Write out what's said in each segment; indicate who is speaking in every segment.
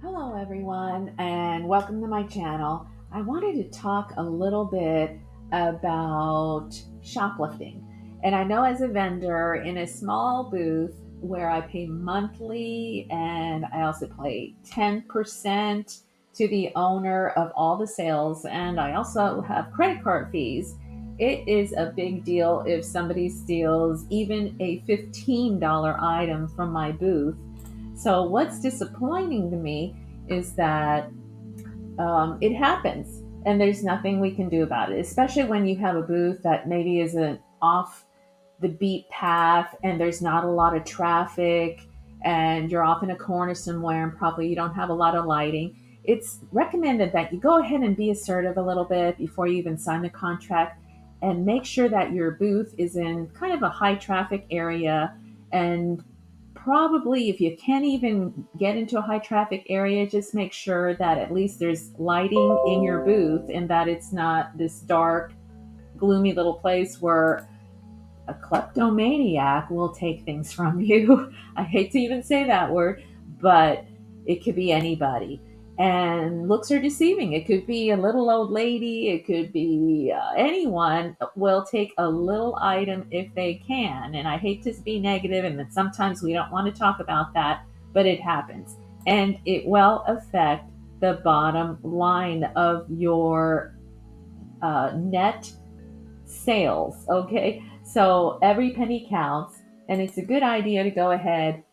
Speaker 1: Hello, everyone, and welcome to my channel. I wanted to talk a little bit about shoplifting. And I know as a vendor in a small booth where I pay monthly and I also pay 10% to the owner of all the sales, and I also have credit card fees. It is a big deal if somebody steals even a $15 item from my booth. So, what's disappointing to me is that it happens and there's nothing we can do about it, especially when you have a booth that maybe isn't off the beat path and there's not a lot of traffic and you're off in a corner somewhere and probably you don't have a lot of lighting. It's recommended that you go ahead and be assertive a little bit before you even sign the contract and make sure that your booth is in kind of a high traffic area. And probably if you can't even get into a high traffic area, just make sure that at least there's lighting in your booth and that it's not this dark, gloomy little place where a kleptomaniac will take things from you. I hate to even say that word, but it could be anybody. And looks are deceiving. It could be a little old lady, it could be anyone will take a little item if they can. And I hate to be negative, and that sometimes we don't want to talk about that, but it happens. And it will affect the bottom line of your net sales. Okay. So every penny counts. And it's a good idea to go ahead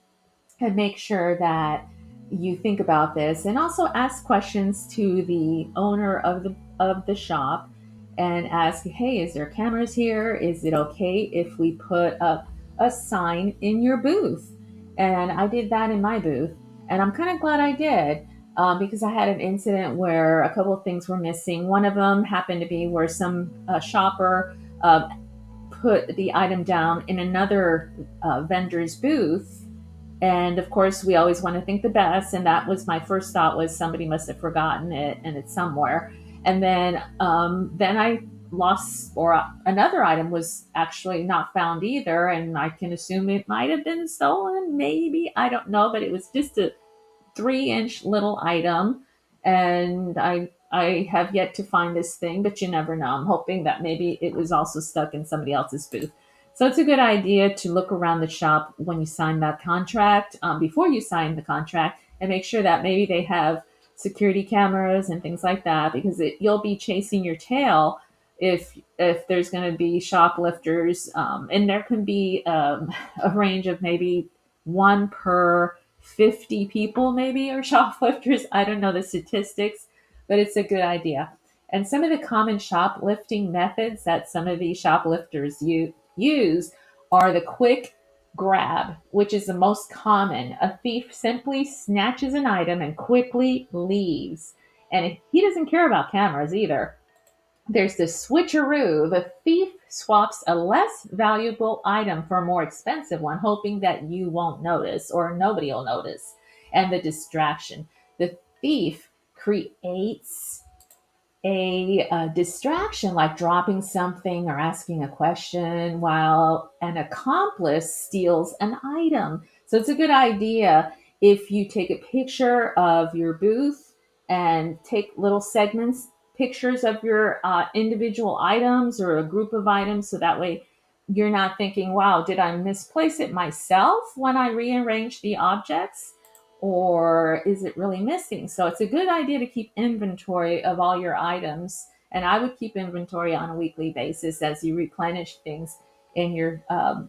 Speaker 1: and make sure that you think about this and also ask questions to the owner of the shop and ask, hey, is there cameras here? Is it okay if we put up a sign in your booth? And I did that in my booth, and I'm kind of glad I did. Because I had an incident where a couple of things were missing. One of them happened to be where some shopper put the item down in another vendor's booth, and of course we always want to think the best, and that was my first thought, was somebody must have forgotten it and it's somewhere. And then I lost, or another item was actually not found either, and I can assume it might have been stolen, maybe, I don't know, but it was just a 3-inch little item, and I have yet to find this thing, but you never know. I'm hoping that maybe it was also stuck in somebody else's booth. So it's a good idea to look around the shop when you sign that contract, before you sign the contract, and make sure that maybe they have security cameras and things like that, because you'll be chasing your tail if there's going to be shoplifters, and there can be a range of maybe one per 50 people maybe are shoplifters. I don't know the statistics, but it's a good idea. And some of the common shoplifting methods that some of these shoplifters use are the quick grab, which is the most common. A thief simply snatches an item and quickly leaves. And he doesn't care about cameras either. There's the switcheroo. The thief swaps a less valuable item for a more expensive one, hoping that you won't notice or nobody will notice. And the distraction. The thief creates a distraction, like dropping something or asking a question, while an accomplice steals an item. So it's a good idea if you take a picture of your booth and take little segments, pictures of your individual items or a group of items, so that way you're not thinking, wow, did I misplace it myself when I rearrange the objects? Or is it really missing? So it's a good idea to keep inventory of all your items. And I would keep inventory on a weekly basis as you replenish things in your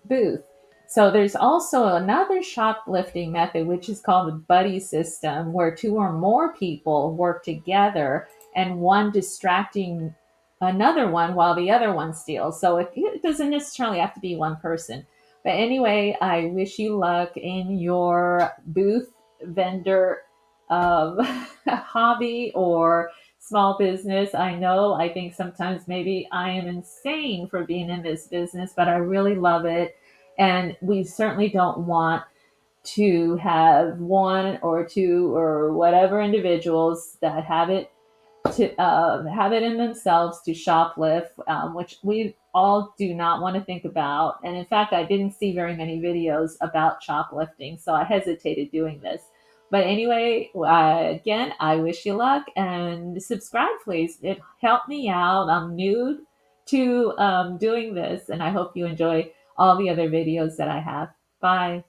Speaker 1: booth. So there's also another shoplifting method, which is called the buddy system, where two or more people work together and one distracting another one while the other one steals. So it doesn't necessarily have to be one person. But anyway, I wish you luck in your booth vendor hobby or small business. I think sometimes maybe I am insane for being in this business, but I really love it. And we certainly don't want to have one or two or whatever individuals that have it in themselves to shoplift, which we all do not want to think about. And in fact, I didn't see very many videos about shoplifting, so I hesitated doing this. But anyway, again, I wish you luck and subscribe, please. It helped me out. I'm new to doing this, and I hope you enjoy all the other videos that I have. Bye.